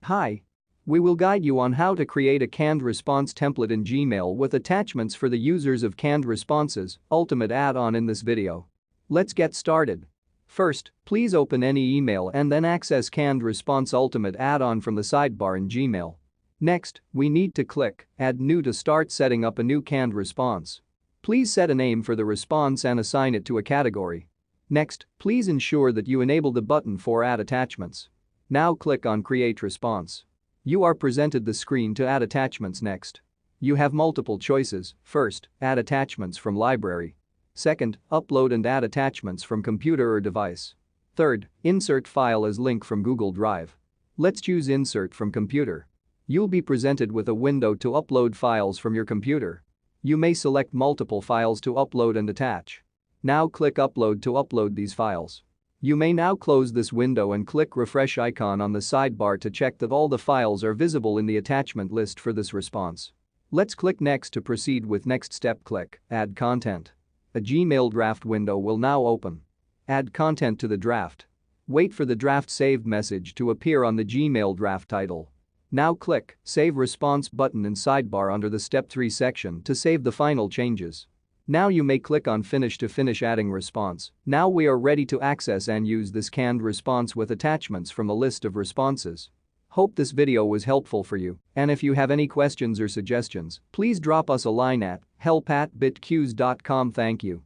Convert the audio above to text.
Hi. We will guide you on how to create a canned response template in Gmail with attachments for the users of Canned Responses Ultimate add-on in this video. Let's get started. First, please open any email and then access Canned Response Ultimate add-on from the sidebar in Gmail. Next, we need to click Add New to start setting up a new canned response. Please set a name for the response and assign it to a category. Next, please ensure that you enable the button for Add Attachments. Now click on Create Response. You are presented the screen to add attachments next. You have multiple choices. First, add attachments from library. Second, upload and add attachments from computer or device. Third, insert file as link from Google Drive. Let's choose insert from computer. You'll be presented with a window to upload files from your computer. You may select multiple files to upload and attach. Now click Upload to upload these files. You may now close this window and click refresh icon on the sidebar to check that all the files are visible in the attachment list for this response. Let's click Next to proceed with next step. Click Add Content. A Gmail draft window will now open. Add content to the draft. Wait for the draft saved message to appear on the Gmail draft title. Now click Save Response button in sidebar under the Step 3 section to save the final changes. Now you may click on Finish to finish adding response. Now we are ready to access and use this canned response with attachments from a list of responses. Hope this video was helpful for you, and if you have any questions or suggestions, please drop us a line at help@bitqueues.com. Thank you.